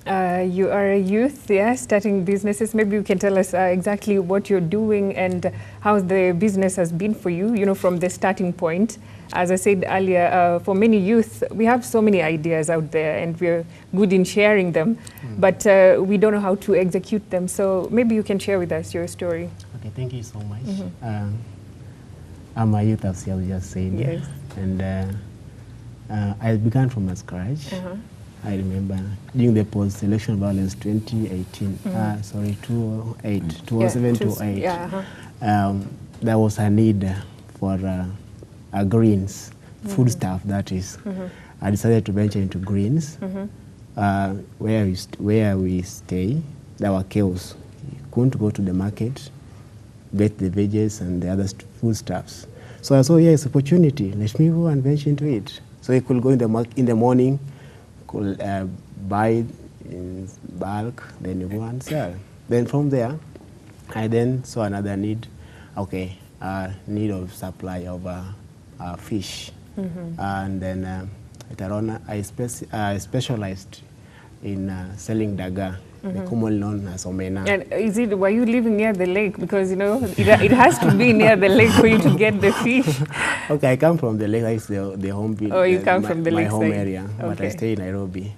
You are a youth, yeah, starting businesses. Maybe you can tell us exactly what you're doing and how the business has been for you, you know, from the starting point. As I said earlier, for many youth, we have so many ideas out there and we're good in sharing them, but we don't know how to execute them. So maybe you can share with us your story. Okay, thank you so much. I'm a youth, as you just said, Yes. and I began from scratch. I remember during the post-election violence 2018, 2007 to 8, there was a need for greens, foodstuff that is. I decided to venture into greens. Where we stay, there were chaos. You couldn't go to the market, get the veggies and the other foodstuffs. So I saw, yes, opportunity. Let me go and venture into it. So I could go in the morning, could buy in bulk, then you go and sell. Then from there, I then saw another need. Okay, need of supply of fish, and then later on I specialized in selling daga, the commonly known as omena. And were you living near the lake? Because, you know, it has to be near the lake for you to get the fish. Okay, I come from the lake. It's the home. Oh, you come from the lake. My home side. area, okay. But I stay in Nairobi.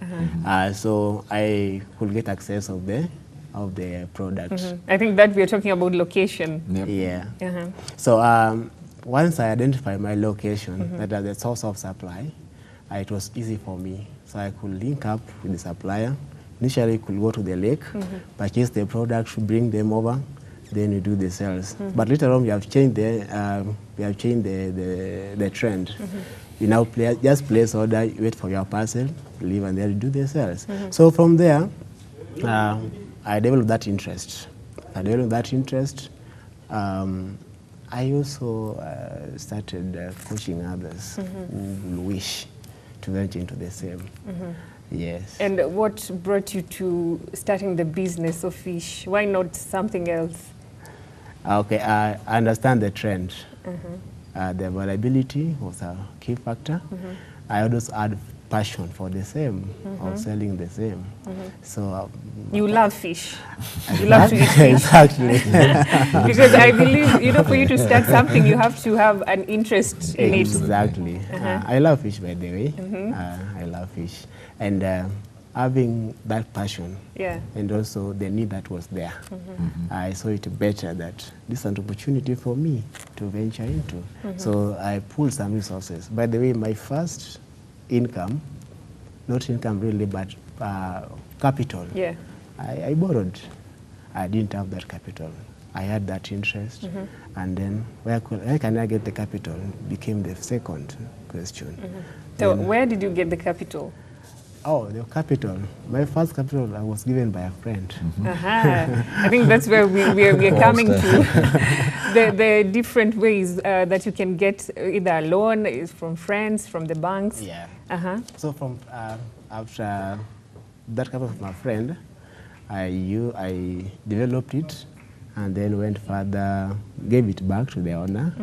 So I could get access of the product. I think that we are talking about location. Yep. Yeah. So once I identified my location, that is the source of supply, it was easy for me. So I could link up with the supplier. Initially, could go to the lake, purchase the product, bring them over, then you do the sales. But later on, we have changed the trend. You now just place order, you wait for your parcel, leave, and then you do the sales. So from there, I developed that interest. I also started coaching others who wish to venture into the same. Yes. And what brought you to starting the business of fish? Why not something else? Okay, I understand the trend. The availability was a key factor. I also had passion for the same, or selling the same. So you love fish. You love to eat fish. Exactly. Because I believe, you know, for you to start something, you have to have an interest in it. Exactly. I love fish, by the way. I love fish. And having that passion, and also the need that was there, I saw it better that this is an opportunity for me to venture into. So I pulled some resources. By the way, my first income, not income really, but capital, I borrowed. I didn't have that capital. I had that interest. And then where can I get the capital became the second question. So where did you get the capital? Oh, the capital. My first capital I was given by a friend. I think that's where we're coming to. The different ways that you can get either a loan is from friends, from the banks. Yeah. So from after that capital from my friend, I developed it and then went further, gave it back to the owner.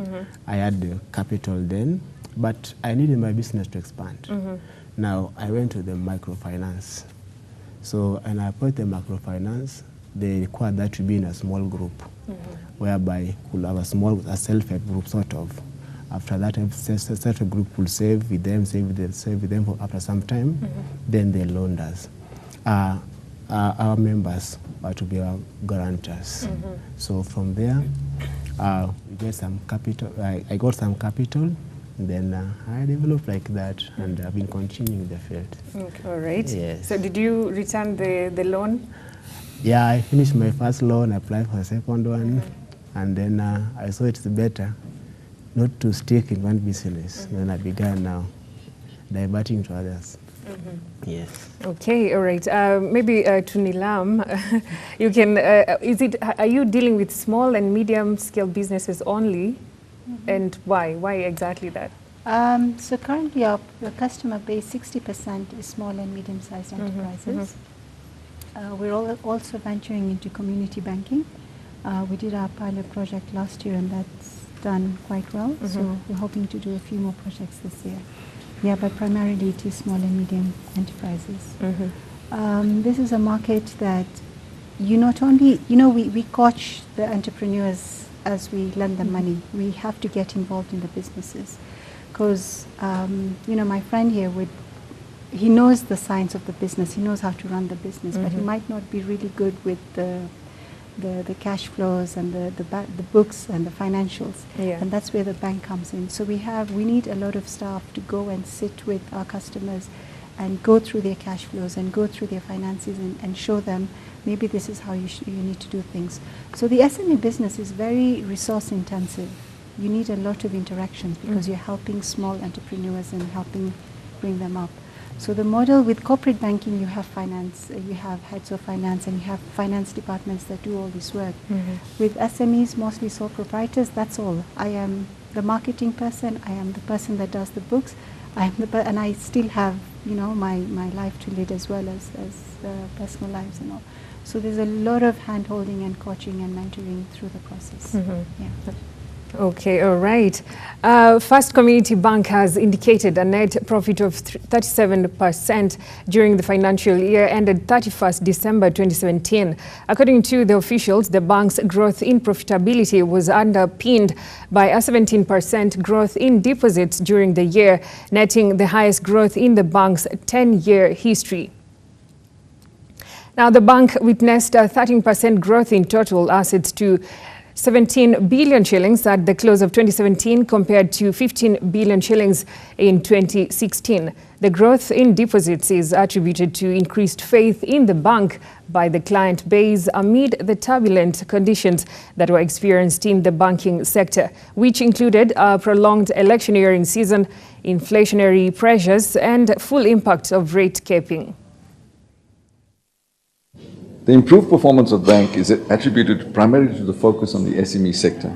I had the capital then, but I needed my business to expand. Now, I went to the microfinance. So, and I approached the microfinance. They required that to be in a small group, whereby could have a self-help group, sort of. After that, self-help group will save with them for after some time, then they loaned us. Our members are to be our guarantors. So from there, we get some capital. I got some capital. Then I developed like that, and I've been continuing the field. Okay, all right. Yes. So did you return the loan? Yeah, I finished my first loan, applied for a second one, and then I saw it's better not to stick in one business. Then I began now diverting to others. Yes. Okay, all right. Maybe to Neelam, you can. Are you dealing with small and medium scale businesses only? And why? Why exactly that? So currently our customer base, 60% is small and medium-sized enterprises. We're also venturing into community banking. We did our pilot project last year and that's done quite well. So we're hoping to do a few more projects this year. Yeah, but primarily it is small and medium enterprises. This is a market that you not only, we coach the entrepreneurs as we lend them money. We have to get involved in the businesses because, my friend here he knows the science of the business. He knows how to run the business, but he might not be really good with the cash flows and the books and the financials. Yeah. And that's where the bank comes in. So we need a lot of staff to go and sit with our customers and go through their cash flows and go through their finances and show them maybe this is how you need to do things. So the SME business is very resource intensive. You need a lot of interactions because you're helping small entrepreneurs and helping bring them up. So the model with corporate banking, you have finance, you have heads of finance, and you have finance departments that do all this work. With SMEs, mostly sole proprietors, that's all. I am the marketing person, I am the person that does the books, and I still have, my life to lead as well as personal lives and all. So there's a lot of hand-holding and coaching and mentoring through the process. Yeah. Okay, all right. First Community Bank has indicated a net profit of 37% during the financial year ended 31st December 2017. According to the officials, the bank's growth in profitability was underpinned by a 17% growth in deposits during the year, netting the highest growth in the bank's 10-year history. Now, the bank witnessed a 13% growth in total assets to 17 billion shillings at the close of 2017 compared to 15 billion shillings in 2016. The growth in deposits is attributed to increased faith in the bank by the client base amid the turbulent conditions that were experienced in the banking sector, which included a prolonged electioneering season, inflationary pressures, and full impact of rate capping. The improved performance of the bank is attributed primarily to the focus on the SME sector.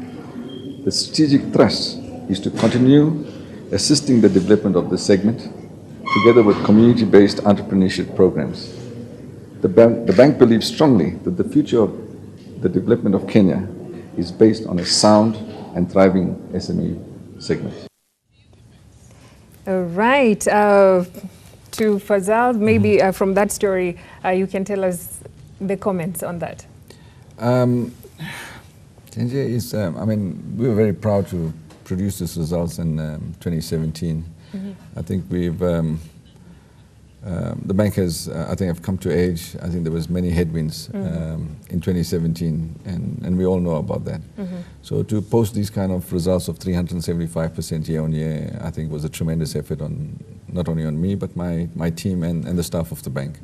The strategic thrust is to continue assisting the development of this segment together with community-based entrepreneurship programs. The bank believes strongly that the future of the development of Kenya is based on a sound and thriving SME segment. All right. To Fazal, maybe from that story, you can tell us the comments on that. Kenya is, we were very proud to produce these results in 2017. I think we've, the bank has, I think, have come to age. I think there was many headwinds in 2017, and we all know about that. So to post these kind of results of 375% year on year, I think was a tremendous effort on, not only on me, but my team and the staff of the bank.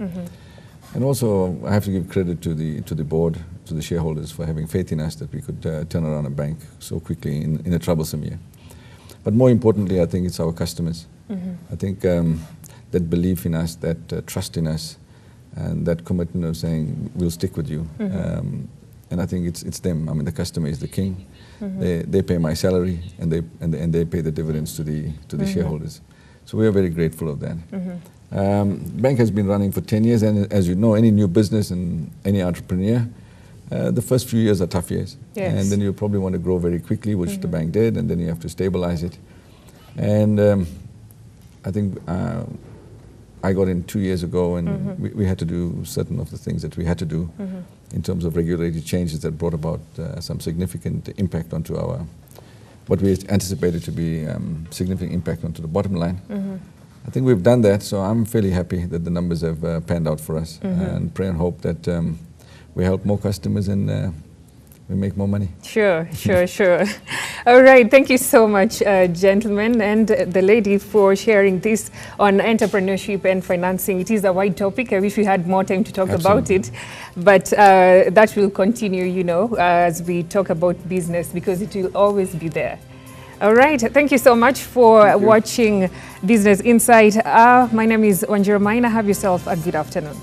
And also, I have to give credit to the board, to the shareholders for having faith in us that we could turn around a bank so quickly in a troublesome year. But more importantly, I think it's our customers. I think that belief in us, that trust in us, and that commitment of saying, we'll stick with you. And I think it's them. I mean, the customer is the king. They pay my salary, and they pay the dividends to the shareholders. So we are very grateful of that. Bank has been running for 10 years, and as you know, any new business and any entrepreneur, the first few years are tough years. Yes. And then you probably want to grow very quickly, which the bank did, and then you have to stabilize it. And I think I got in 2 years ago, and we had to do certain of the things that we had to do in terms of regulatory changes that brought about some significant impact onto our, what we anticipated to be significant impact onto the bottom line. I think we've done that, so I'm fairly happy that the numbers have panned out for us, and pray and hope that we help more customers and we make more money. Sure. All right, thank you so much, gentlemen, and the lady for sharing this on entrepreneurship and financing. It is a wide topic. I wish we had more time to talk about it, but that will continue, as we talk about business, because it will always be there. All right, thank you so much for watching Business Insight. My name is Wanjira Maina. Have yourself a good afternoon.